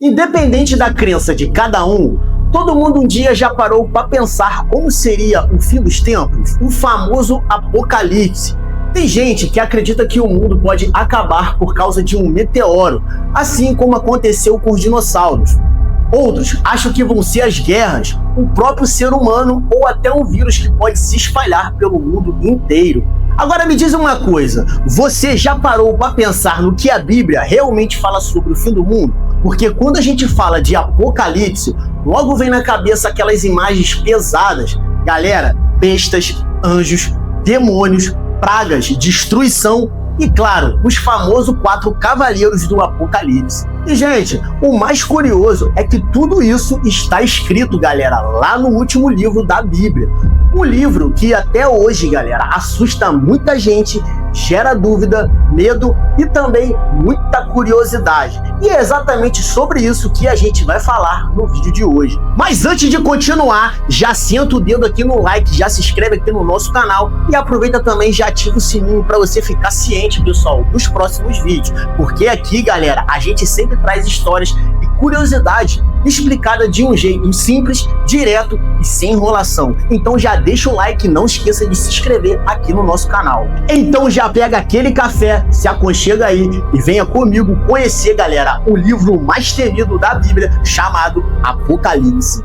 Independente da crença de cada um, todo mundo um dia já parou para pensar como seria o fim dos tempos, o famoso apocalipse. Tem gente que acredita que o mundo pode acabar por causa de um meteoro, assim como aconteceu com os dinossauros. Outros acham que vão ser as guerras, o próprio ser humano ou até um vírus que pode se espalhar pelo mundo inteiro. Agora me diz uma coisa, você já parou para pensar no que a Bíblia realmente fala sobre o fim do mundo? Porque quando a gente fala de apocalipse, logo vem na cabeça aquelas imagens pesadas. Galera, bestas, anjos, demônios, pragas, destruição e, claro, os famosos 4 cavaleiros do Apocalipse. E, gente, o mais curioso é que tudo isso está escrito, galera, lá no último livro da Bíblia. Um livro que até hoje, galera, assusta muita gente, gera dúvida, medo e também muita curiosidade. E é exatamente sobre isso que a gente vai falar no vídeo de hoje. Mas antes de continuar, já senta o dedo aqui no like, já se inscreve aqui no nosso canal e aproveita também, já ativa o sininho para você ficar ciente, pessoal, dos próximos vídeos. Porque aqui, galera, a gente sempre traz histórias e curiosidades explicada de um jeito simples, direto e sem enrolação. Então já deixa o like e não esqueça de se inscrever aqui no nosso canal. Então já pega aquele café, se aconchega aí e venha comigo conhecer, galera, o livro mais temido da Bíblia, chamado Apocalipse.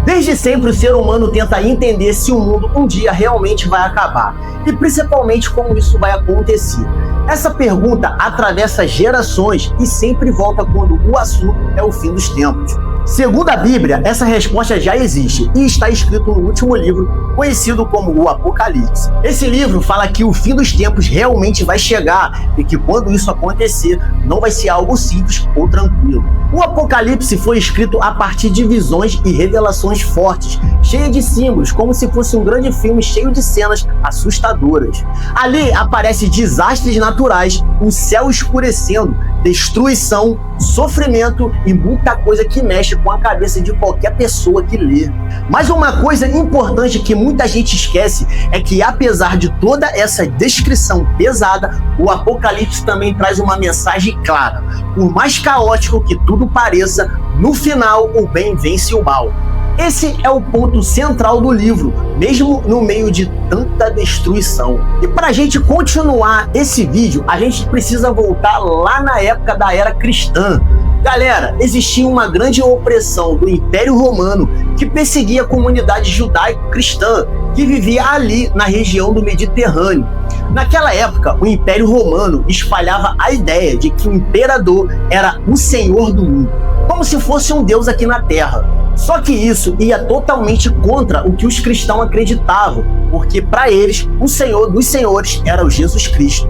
Desde sempre o ser humano tenta entender se o mundo um dia realmente vai acabar e principalmente como isso vai acontecer. Essa pergunta atravessa gerações e sempre volta quando o assunto é o fim dos tempos. Segundo a Bíblia, essa resposta já existe e está escrito no último livro, conhecido como o Apocalipse. Esse livro fala que o fim dos tempos realmente vai chegar e que quando isso acontecer, não vai ser algo simples ou tranquilo. O Apocalipse foi escrito a partir de visões e revelações fortes, cheias de símbolos, como se fosse um grande filme cheio de cenas assustadoras. Ali aparecem desastres naturais, o céu escurecendo, destruição, sofrimento e muita coisa que mexe com a cabeça de qualquer pessoa que lê. Mas uma coisa importante que muita gente esquece é que, apesar de toda essa descrição pesada, o Apocalipse também traz uma mensagem clara. Por mais caótico que tudo pareça, no final o bem vence o mal. Esse é o ponto central do livro, mesmo no meio de tanta destruição. E para a gente continuar esse vídeo, a gente precisa voltar lá na época da era cristã. Galera, existia uma grande opressão do Império Romano que perseguia a comunidade judaico-cristã que vivia ali na região do Mediterrâneo. Naquela época, o Império Romano espalhava a ideia de que o imperador era o senhor do mundo, como se fosse um deus aqui na Terra. Só que isso ia totalmente contra o que os cristãos acreditavam, porque para eles, o Senhor dos Senhores era o Jesus Cristo.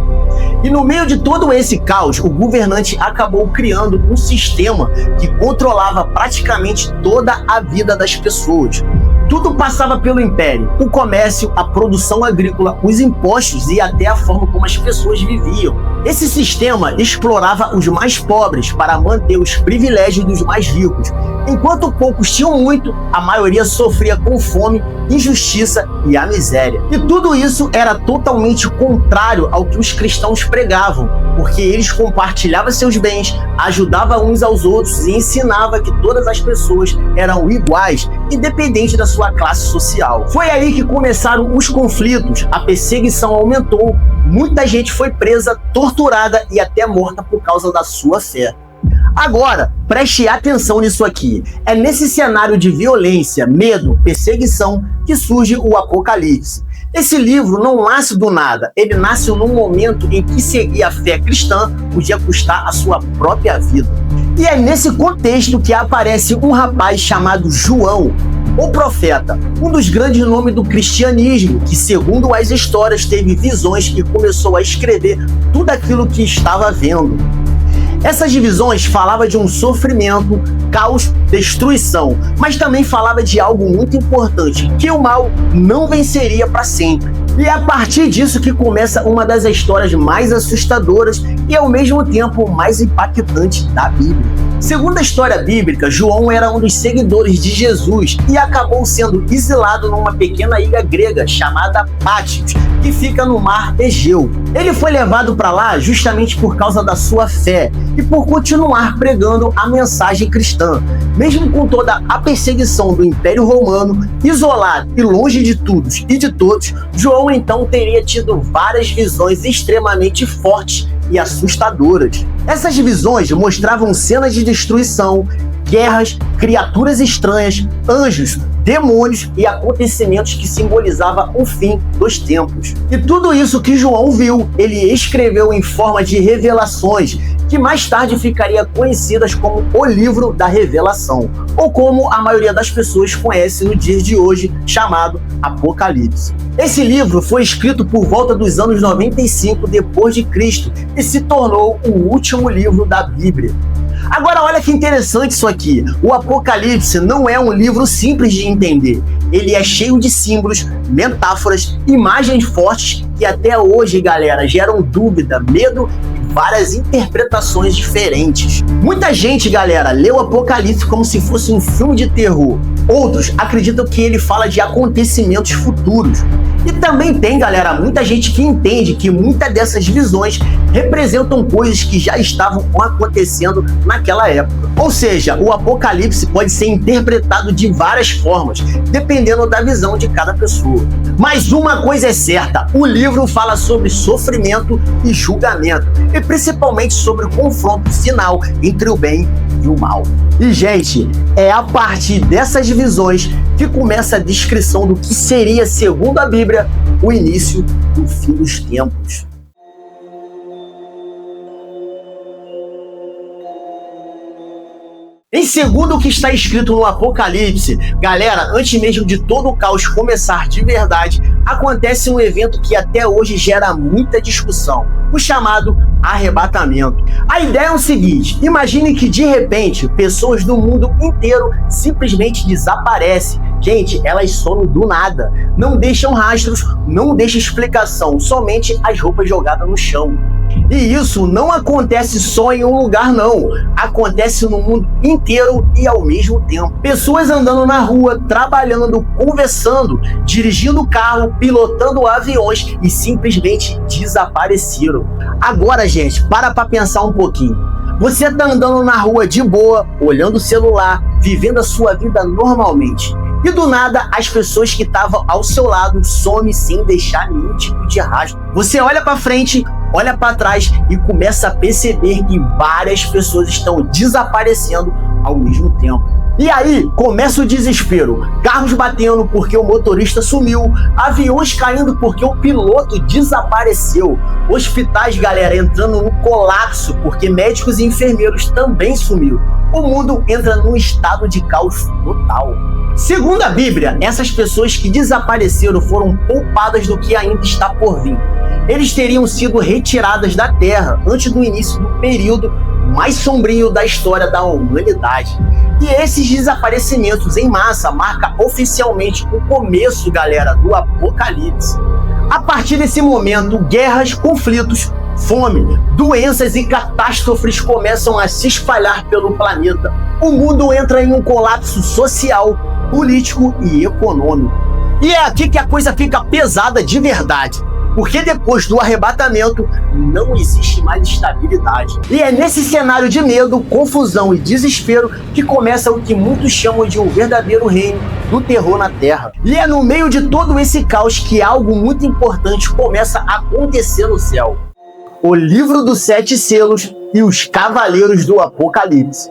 E no meio de todo esse caos, o governante acabou criando um sistema que controlava praticamente toda a vida das pessoas. Tudo passava pelo império, o comércio, a produção agrícola, os impostos e até a forma como as pessoas viviam. Esse sistema explorava os mais pobres para manter os privilégios dos mais ricos. Enquanto poucos tinham muito, a maioria sofria com fome, injustiça e a miséria. E tudo isso era totalmente contrário ao que os cristãos pregavam, porque eles compartilhavam seus bens, ajudavam uns aos outros e ensinavam que todas as pessoas eram iguais, independente da sua classe social. Foi aí que começaram os conflitos, a perseguição aumentou, muita gente foi presa, torturada e até morta por causa da sua fé. Agora, preste atenção nisso aqui. É nesse cenário de violência, medo, perseguição que surge o Apocalipse. Esse livro não nasce do nada, ele nasce num momento em que seguir a fé cristã podia custar a sua própria vida. E é nesse contexto que aparece um rapaz chamado João, o profeta, um dos grandes nomes do cristianismo, que segundo as histórias teve visões e começou a escrever tudo aquilo que estava vendo. Essas visões falavam de um sofrimento, caos, destruição, mas também falava de algo muito importante, que o mal não venceria para sempre. E é a partir disso que começa uma das histórias mais assustadoras e ao mesmo tempo mais impactantes da Bíblia. Segundo a história bíblica, João era um dos seguidores de Jesus e acabou sendo exilado numa pequena ilha grega chamada Pátios, que fica no mar Egeu. Ele foi levado para lá justamente por causa da sua fé e por continuar pregando a mensagem cristã. Mesmo com toda a perseguição do Império Romano, isolado e longe de tudo e de todos, João então teria tido várias visões extremamente fortes e assustadoras. Essas visões mostravam cenas de destruição, guerras, criaturas estranhas, anjos, demônios e acontecimentos que simbolizavam o fim dos tempos. E tudo isso que João viu, ele escreveu em forma de revelações, que mais tarde ficaria conhecidas como o livro da Revelação, ou como a maioria das pessoas conhece no dia de hoje, chamado Apocalipse. Esse livro foi escrito por volta dos anos 95 depois de Cristo e se tornou o último livro da Bíblia. Agora olha que interessante isso aqui, o Apocalipse não é um livro simples de entender, ele é cheio de símbolos, metáforas, imagens fortes que até hoje, galera, geram dúvida, medo e várias interpretações diferentes. Muita gente, galera, lê o Apocalipse como se fosse um filme de terror, outros acreditam que ele fala de acontecimentos futuros. E também tem, galera, muita gente que entende que muitas dessas visões representam coisas que já estavam acontecendo naquela época. Ou seja, o Apocalipse pode ser interpretado de várias formas, dependendo da visão de cada pessoa. Mas uma coisa é certa, o livro fala sobre sofrimento e julgamento, e principalmente sobre o confronto final entre o bem e o mal. E, gente, é a partir dessas visões que começa a descrição do que seria, segundo a Bíblia, o início do fim dos tempos. Em segundo o que está escrito no Apocalipse, galera, antes mesmo de todo o caos começar de verdade, acontece um evento que até hoje gera muita discussão, o chamado arrebatamento. A ideia é o seguinte, imagine que de repente pessoas do mundo inteiro simplesmente desaparecem. Gente, elas somem do nada, não deixam rastros, não deixam explicação, somente as roupas jogadas no chão. E isso não acontece só em um lugar não, acontece no mundo inteiro e ao mesmo tempo. Pessoas andando na rua, trabalhando, conversando, dirigindo carro, pilotando aviões e simplesmente desapareceram. Agora, gente, para pensar um pouquinho. Você tá andando na rua de boa, olhando o celular, vivendo a sua vida normalmente. E do nada, as pessoas que estavam ao seu lado somem sem deixar nenhum tipo de rastro. Você olha para frente, olha para trás e começa a perceber que várias pessoas estão desaparecendo ao mesmo tempo. E aí começa o desespero, carros batendo porque o motorista sumiu, aviões caindo porque o piloto desapareceu, hospitais, galera, entrando no colapso porque médicos e enfermeiros também sumiram. O mundo entra num estado de caos total. Segundo a Bíblia, essas pessoas que desapareceram foram poupadas do que ainda está por vir. Eles teriam sido retiradas da Terra antes do início do período mais sombrio da história da humanidade. E esses desaparecimentos em massa marcam oficialmente o começo, galera, do Apocalipse. A partir desse momento, guerras, conflitos, fome, doenças e catástrofes começam a se espalhar pelo planeta. O mundo entra em um colapso social, político e econômico. E é aqui que a coisa fica pesada de verdade. Porque depois do arrebatamento não existe mais estabilidade. E é nesse cenário de medo, confusão e desespero que começa o que muitos chamam de um verdadeiro reino do terror na Terra. E é no meio de todo esse caos que algo muito importante começa a acontecer no céu. O livro dos 7 selos e os cavaleiros do Apocalipse.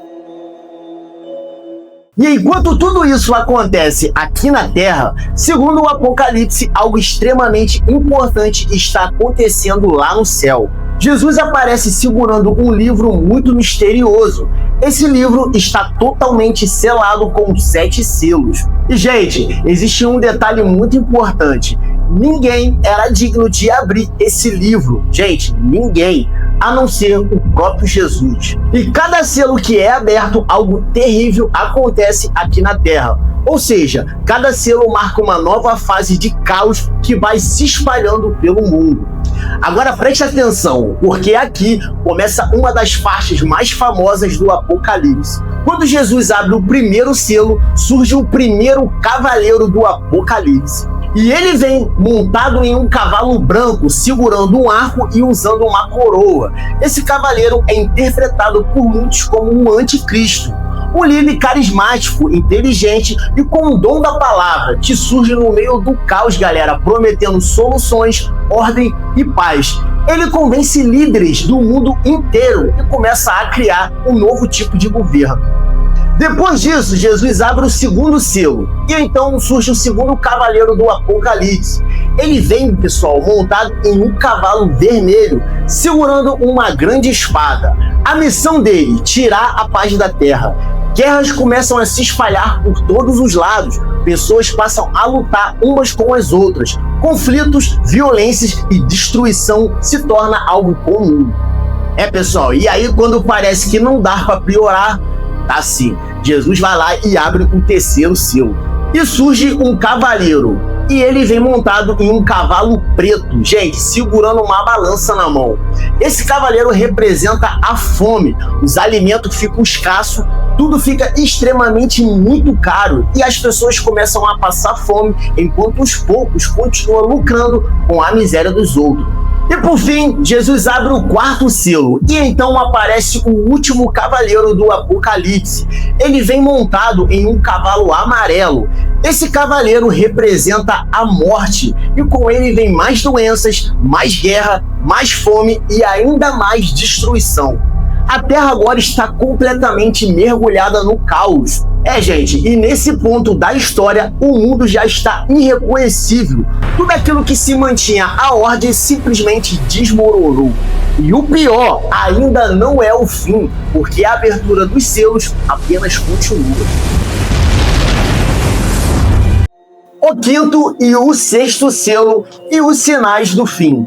E enquanto tudo isso acontece aqui na Terra, segundo o Apocalipse, algo extremamente importante está acontecendo lá no céu. Jesus aparece segurando um livro muito misterioso. Esse livro está totalmente selado com 7 selos. E, gente, existe um detalhe muito importante. Ninguém era digno de abrir esse livro. Gente, ninguém. a não ser o próprio Jesus. E cada selo que é aberto, algo terrível acontece aqui na Terra. Ou seja, cada selo marca uma nova fase de caos que vai se espalhando pelo mundo. Agora preste atenção, porque aqui começa uma das faixas mais famosas do Apocalipse. Quando Jesus abre o primeiro selo, surge o primeiro cavaleiro do Apocalipse. E ele vem montado em um cavalo branco, segurando um arco e usando uma coroa. Esse cavaleiro é interpretado por muitos como um anticristo. Um líder carismático, inteligente e com o dom da palavra, que surge no meio do caos, galera, prometendo soluções, ordem e paz. Ele convence líderes do mundo inteiro e começa a criar um novo tipo de governo. Depois disso, Jesus abre o segundo selo, e então surge o segundo cavaleiro do Apocalipse. Ele vem, pessoal, montado em um cavalo vermelho, segurando uma grande espada. A missão dele, tirar a paz da terra. Guerras começam a se espalhar por todos os lados, pessoas passam a lutar umas com as outras. Conflitos, violências e destruição se torna algo comum. Pessoal, e aí quando parece que não dá para piorar, tá assim, Jesus vai lá e abre o terceiro selo. E surge um cavaleiro. E ele vem montado em um cavalo preto, gente, segurando uma balança na mão. Esse cavaleiro representa a fome. Os alimentos ficam escassos, tudo fica extremamente muito caro. E as pessoas começam a passar fome, enquanto os poucos continuam lucrando com a miséria dos outros. E por fim, Jesus abre o quarto selo, e então aparece o último cavaleiro do Apocalipse. Ele vem montado em um cavalo amarelo. Esse cavaleiro representa a morte, e com ele vem mais doenças, mais guerra, mais fome e ainda mais destruição. A Terra agora está completamente mergulhada no caos. Gente, e nesse ponto da história, o mundo já está irreconhecível. Tudo aquilo que se mantinha a ordem simplesmente desmoronou. E o pior, ainda não é o fim, porque a abertura dos selos apenas continua. O quinto e o sexto selo e os sinais do fim.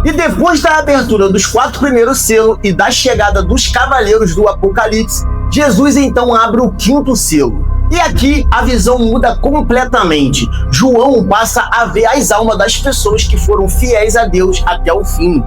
E depois da abertura dos 4 primeiros selos e da chegada dos cavaleiros do Apocalipse, Jesus então abre o 5º selo. E aqui a visão muda completamente. João passa a ver as almas das pessoas que foram fiéis a Deus até o fim.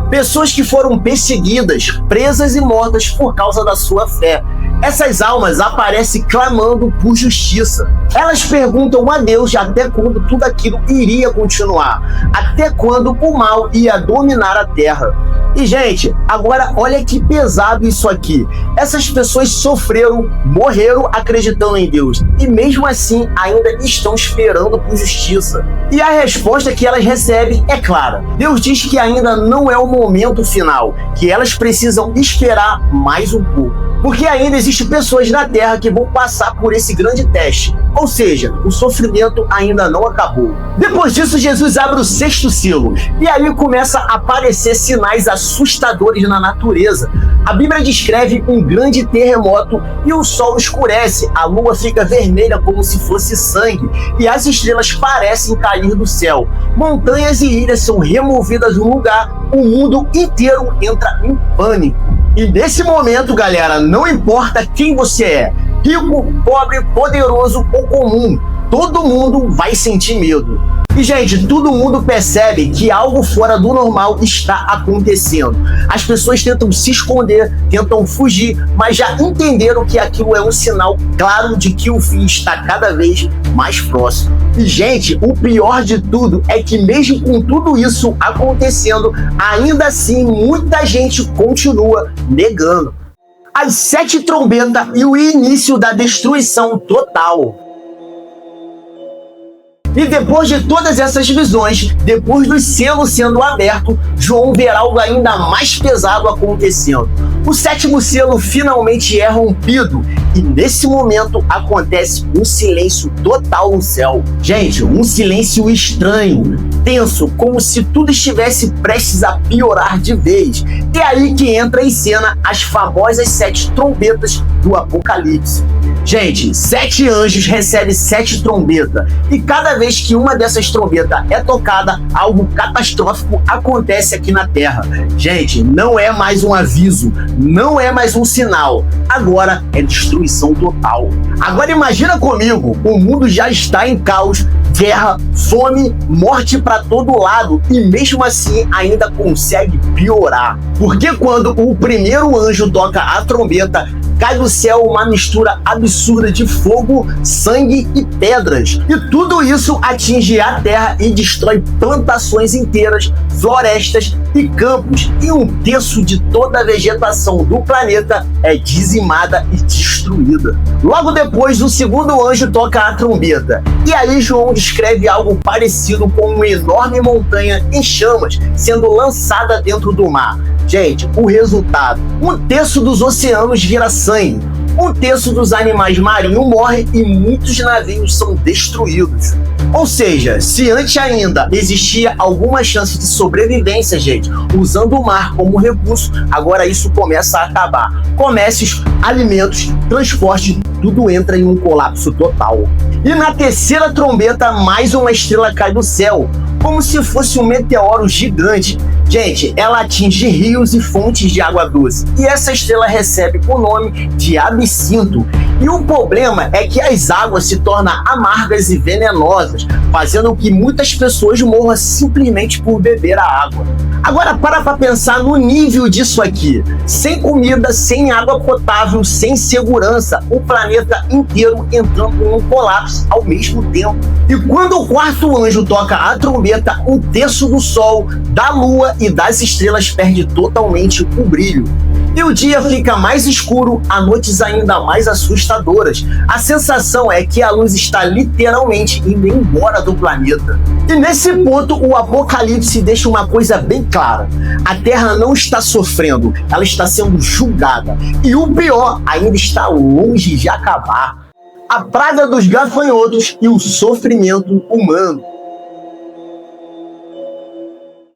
Pessoas que foram perseguidas, presas e mortas por causa da sua fé. Essas almas aparecem clamando por justiça. Elas perguntam a Deus até quando tudo aquilo iria continuar, até quando o mal ia dominar a terra. E, gente, agora olha que pesado isso aqui. Essas pessoas sofreram, morreram acreditando em Deus, e mesmo assim ainda estão esperando por justiça. E a resposta que elas recebem é clara. Deus diz que ainda não é o momento final, que elas precisam esperar mais um pouco. Porque ainda existem pessoas na Terra que vão passar por esse grande teste. Ou seja, o sofrimento ainda não acabou. Depois disso, Jesus abre o 6º selo. E aí começa a aparecer sinais assustadores na natureza. A Bíblia descreve um grande terremoto e o sol escurece. A lua fica vermelha como se fosse sangue. E as estrelas parecem cair do céu. Montanhas e ilhas são removidas do lugar. O mundo inteiro entra em pânico. E nesse momento, galera, não importa quem você é, rico, pobre, poderoso ou comum, todo mundo vai sentir medo. E, gente, todo mundo percebe que algo fora do normal está acontecendo. As pessoas tentam se esconder, tentam fugir, mas já entenderam que aquilo é um sinal claro de que o fim está cada vez mais próximo. E, gente, o pior de tudo é que mesmo com tudo isso acontecendo, ainda assim muita gente continua negando. As 7 trombetas e o início da destruição total. E depois de todas essas visões, depois dos selos sendo abertos, João verá algo ainda mais pesado acontecendo. O 7º selo finalmente é rompido e nesse momento acontece um silêncio total no céu. Gente, um silêncio estranho, tenso, como se tudo estivesse prestes a piorar de vez. E aí que entra em cena as famosas 7 trombetas do Apocalipse. Gente, 7 anjos recebem 7 trombetas, e cada vez que uma dessas trombetas é tocada, algo catastrófico acontece aqui na Terra. Gente, não é mais um aviso, não é mais um sinal, agora é destruição total. Agora imagina comigo, o mundo já está em caos, guerra, fome, morte para todo lado, e mesmo assim ainda consegue piorar. Porque quando o primeiro anjo toca a trombeta, cai do céu uma mistura absurda de fogo, sangue e pedras. E tudo isso atinge a terra e destrói plantações inteiras, florestas e campos. E 1/3 de toda a vegetação do planeta é dizimada e destruída. Logo depois, o segundo anjo toca a trombeta. E aí João descreve algo parecido com uma enorme montanha em chamas sendo lançada dentro do mar. Gente, o resultado: 1/3 dos oceanos vira sangue, 1/3 dos animais marinhos morre e muitos navios são destruídos. Ou seja, se antes ainda existia alguma chance de sobrevivência, gente, usando o mar como recurso, agora isso começa a acabar. Comércios, alimentos, transporte, tudo entra em um colapso total. E na terceira trombeta, mais uma estrela cai do céu, como se fosse um meteoro gigante. Gente, ela atinge rios e fontes de água doce, e essa estrela recebe o nome de absinto. E o problema é que as águas se tornam amargas e venenosas, fazendo com que muitas pessoas morram simplesmente por beber a água. Agora para pensar no nível disso aqui. Sem comida, sem água potável, sem segurança, o planeta inteiro entrando em um colapso ao mesmo tempo. E quando o quarto anjo toca a trombeta, 1/3 do sol, da lua e das estrelas perde totalmente o brilho. E o dia fica mais escuro, as noites ainda mais assustadoras. A sensação é que a luz está literalmente indo embora do planeta. E nesse ponto, o Apocalipse deixa uma coisa bem clara: a Terra não está sofrendo, ela está sendo julgada. E o pior, ainda está longe de acabar: a praga dos gafanhotos e o sofrimento humano.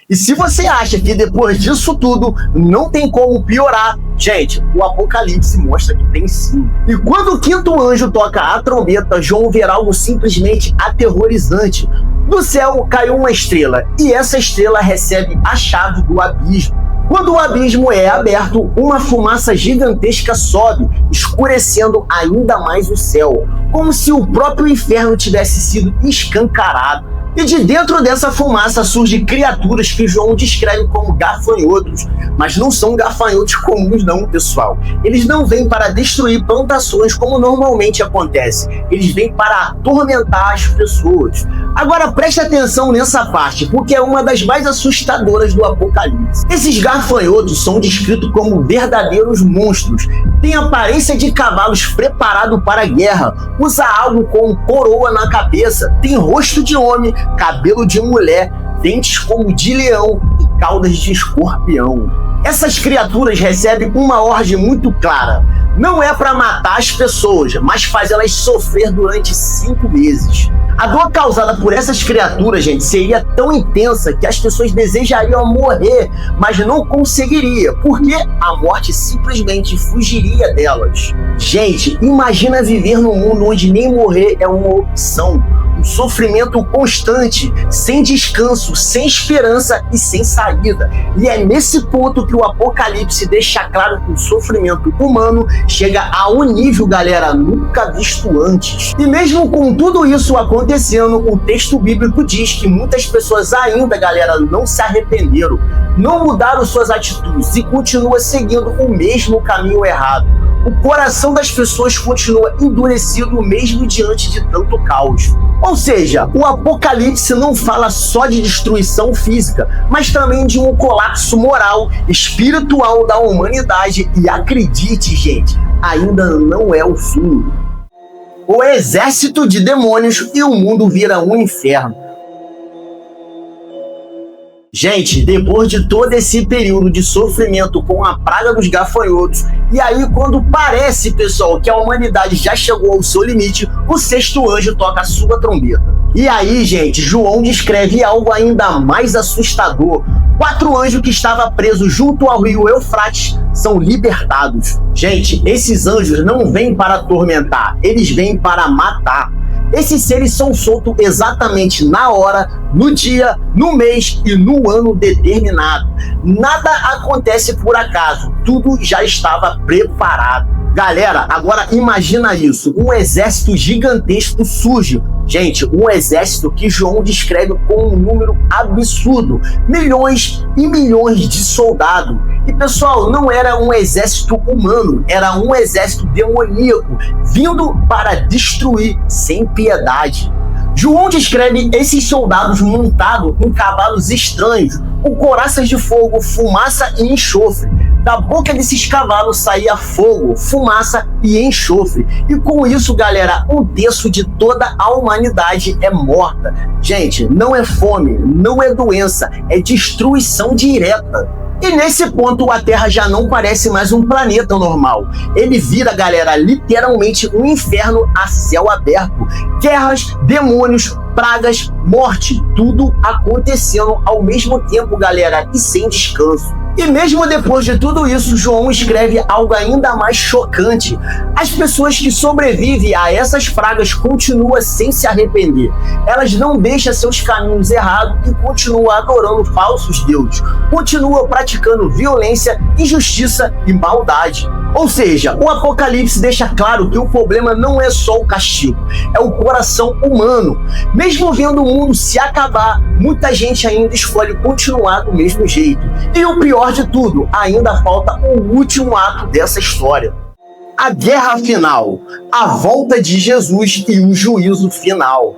E se você acha que depois disso tudo não tem como piorar, gente, o Apocalipse mostra que tem sim. E quando o quinto anjo toca a trombeta, João vê algo simplesmente aterrorizante. Do céu caiu uma estrela, e essa estrela recebe a chave do abismo. Quando o abismo é aberto, uma fumaça gigantesca sobe, escurecendo ainda mais o céu, como se o próprio inferno tivesse sido escancarado. E de dentro dessa fumaça surgem criaturas que João descreve como gafanhotos. Mas não são gafanhotos comuns não, pessoal. Eles não vêm para destruir plantações como normalmente acontece. Eles vêm para atormentar as pessoas. Agora preste atenção nessa parte, porque é uma das mais assustadoras do Apocalipse. Esses gafanhotos são descritos como verdadeiros monstros. Têm aparência de cavalos preparados para a guerra. Usa algo com coroa na cabeça. Tem rosto de homem, cabelo de mulher, dentes como de leão e caudas de escorpião. Essas criaturas recebem uma ordem muito clara: não é para matar as pessoas, mas faz elas sofrer durante 5 meses. A dor causada por essas criaturas, gente, seria tão intensa que as pessoas desejariam morrer, mas não conseguiria, porque a morte simplesmente fugiria delas. Gente, imagina viver num mundo onde nem morrer é uma opção. Um sofrimento constante, sem descanso, sem esperança e sem saída. E é nesse ponto que o Apocalipse deixa claro que o sofrimento humano chega a um nível, galera, nunca visto antes. E mesmo com tudo isso acontecendo, o texto bíblico diz que muitas pessoas ainda, galera, não se arrependeram, não mudaram suas atitudes e continuam seguindo o mesmo caminho errado. O coração das pessoas continua endurecido mesmo diante de tanto caos. Ou seja, o Apocalipse não fala só de destruição física, mas também de um colapso moral, espiritual da humanidade. E acredite, gente, ainda não é o fim. O exército de demônios e o mundo vira um inferno. Gente, depois de todo esse período de sofrimento com a praga dos gafanhotos, e aí quando parece, pessoal, que a humanidade já chegou ao seu limite, o sexto anjo toca a sua trombeta. E aí, gente, João descreve algo ainda mais assustador. 4 anjos que estavam presos junto ao rio Eufrates são libertados. Gente, esses anjos não vêm para atormentar, eles vêm para matar. Esses seres são soltos exatamente na hora, no dia, no mês e no ano determinado. Nada acontece por acaso, tudo já estava preparado. Galera, agora imagina isso, um exército gigantesco surge. Gente, um exército que João descreve com um número absurdo, milhões e milhões de soldados. E pessoal, não era um exército humano, era um exército demoníaco, vindo para destruir sem piedade. João descreve esses soldados montados em cavalos estranhos, com couraças de fogo, fumaça e enxofre. Da boca desses cavalos saía fogo, fumaça e enxofre. E com isso, galera, 1/3 de toda a humanidade é morta. Gente, não é fome, não é doença, é destruição direta. E nesse ponto a Terra já não parece mais um planeta normal. Ele vira, galera, literalmente um inferno a céu aberto. Guerras, demônios, pragas, morte, tudo acontecendo ao mesmo tempo, galera, e sem descanso. E mesmo depois de tudo isso, João escreve algo ainda mais chocante. As pessoas que sobrevivem a essas pragas continuam sem se arrepender. Elas não deixam seus caminhos errados e continuam adorando falsos deuses. Continuam praticando violência, injustiça e maldade. Ou seja, o Apocalipse deixa claro que o problema não é só o castigo, é o coração humano. Mesmo vendo o mundo se acabar, muita gente ainda escolhe continuar do mesmo jeito. E o pior de tudo, ainda falta o último ato dessa história. A guerra final, a volta de Jesus e o juízo final.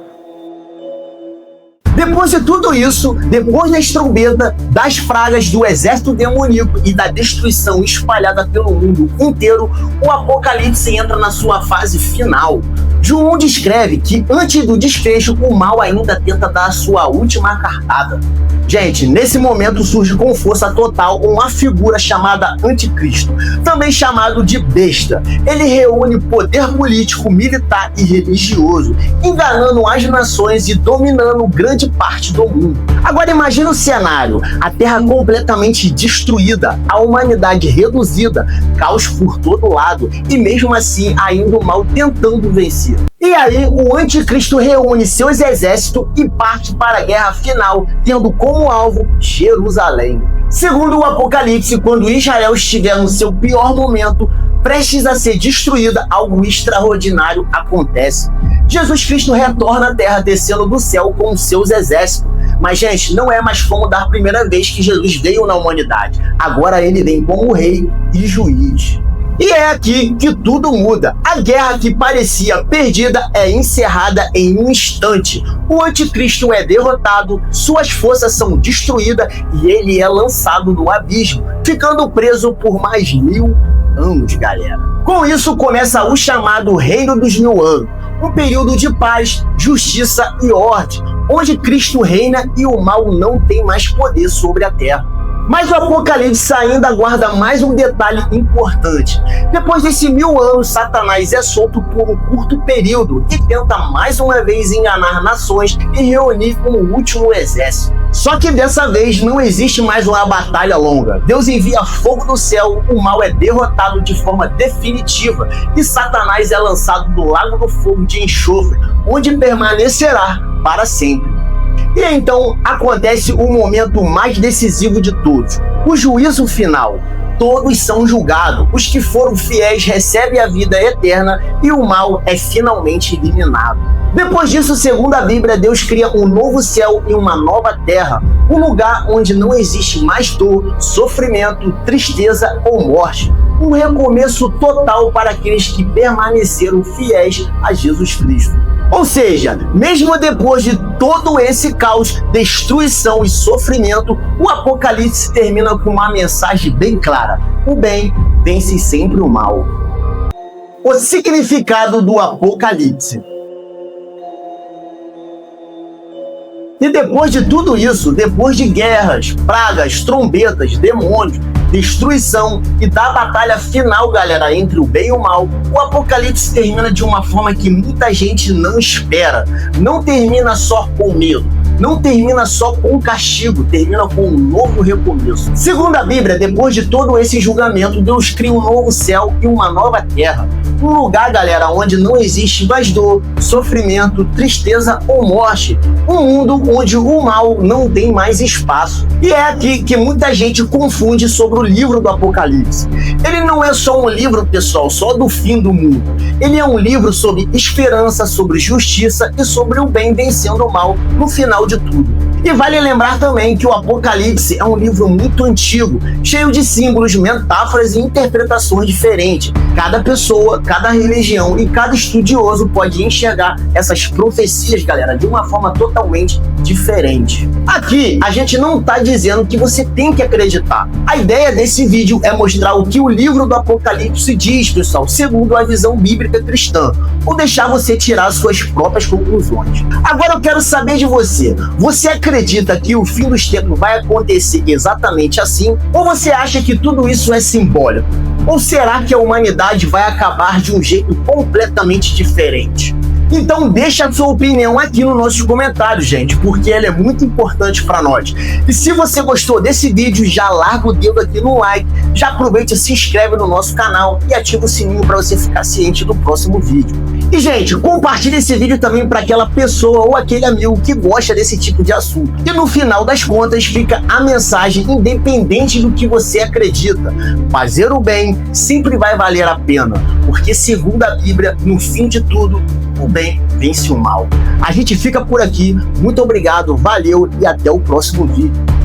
Depois de tudo isso, depois das trombetas, das pragas, do exército demoníaco e da destruição espalhada pelo mundo inteiro, o Apocalipse entra na sua fase final. João descreve que antes do desfecho, o mal ainda tenta dar a sua última cartada. Gente, nesse momento surge com força total uma figura chamada Anticristo, também chamado de Besta. Ele reúne poder político, militar e religioso, enganando as nações e dominando grande parte do mundo. Agora imagina o cenário, a Terra completamente destruída, a humanidade reduzida, caos por todo lado e mesmo assim ainda o mal tentando vencer. E aí o Anticristo reúne seus exércitos e parte para a guerra final, tendo como alvo Jerusalém. Segundo o Apocalipse, quando Israel estiver no seu pior momento, prestes a ser destruída, algo extraordinário acontece. Jesus Cristo retorna à terra descendo do céu com os seus exércitos. Mas, gente, não é mais como da primeira vez que Jesus veio na humanidade. Agora ele vem como rei e juiz. E é aqui que tudo muda. A guerra que parecia perdida é encerrada em um instante. O Anticristo é derrotado, suas forças são destruídas e ele é lançado no abismo, ficando preso por mais 1000 anos, galera. Com isso começa o chamado Reino dos 1000 anos, um período de paz, justiça e ordem, onde Cristo reina e o mal não tem mais poder sobre a terra. Mas o Apocalipse ainda guarda mais um detalhe importante. Depois desses 1000 anos, Satanás é solto por um curto período e tenta mais uma vez enganar nações e reunir como último exército. Só que dessa vez não existe mais uma batalha longa. Deus envia fogo do céu, o mal é derrotado de forma definitiva e Satanás é lançado do lago do fogo de enxofre, onde permanecerá para sempre. E então acontece o momento mais decisivo de todos, o juízo final. Todos são julgados, os que foram fiéis recebem a vida eterna e o mal é finalmente eliminado. Depois disso, segundo a Bíblia, Deus cria um novo céu e uma nova terra, um lugar onde não existe mais dor, sofrimento, tristeza ou morte. Um recomeço total para aqueles que permaneceram fiéis a Jesus Cristo. Ou seja, mesmo depois de todo esse caos, destruição e sofrimento, o Apocalipse termina com uma mensagem bem clara: o bem vence sempre o mal. O significado do Apocalipse. E depois de tudo isso, depois de guerras, pragas, trombetas, demônios, destruição e da batalha final, galera, entre o bem e o mal, o Apocalipse termina de uma forma que muita gente não espera. Não termina só com medo, não termina só com um castigo, termina com um novo recomeço. Segundo a Bíblia, depois de todo esse julgamento, Deus cria um novo céu e uma nova terra. Um lugar, galera, onde não existe mais dor, sofrimento, tristeza ou morte. Um mundo onde o mal não tem mais espaço. E é aqui que muita gente confunde sobre o livro do Apocalipse. Ele não é só um livro, pessoal, só do fim do mundo. Ele é um livro sobre esperança, sobre justiça e sobre o bem vencendo o mal no final de tudo. E vale lembrar também que o Apocalipse é um livro muito antigo, cheio de símbolos, metáforas e interpretações diferentes. Cada pessoa, cada religião e cada estudioso pode enxergar essas profecias, galera, de uma forma totalmente diferente. Aqui, a gente não está dizendo que você tem que acreditar. A ideia desse vídeo é mostrar o que o livro do Apocalipse diz, pessoal, segundo a visão bíblica cristã, ou deixar você tirar suas próprias conclusões. Agora eu quero saber de você. Você acredita que o fim dos tempos vai acontecer exatamente assim? Ou você acha que tudo isso é simbólico? Ou será que a humanidade vai acabar de um jeito completamente diferente? Então deixa a sua opinião aqui nos nossos comentários, gente, porque ela é muito importante para nós. E se você gostou desse vídeo, já larga o dedo aqui no like, já aproveita e se inscreve no nosso canal e ativa o sininho para você ficar ciente do próximo vídeo. E, gente, compartilhe esse vídeo também para aquela pessoa ou aquele amigo que gosta desse tipo de assunto. E no final das contas fica a mensagem, independente do que você acredita. Fazer o bem sempre vai valer a pena, porque segundo a Bíblia, no fim de tudo, o bem vence o mal. A gente fica por aqui. Muito obrigado, valeu e até o próximo vídeo.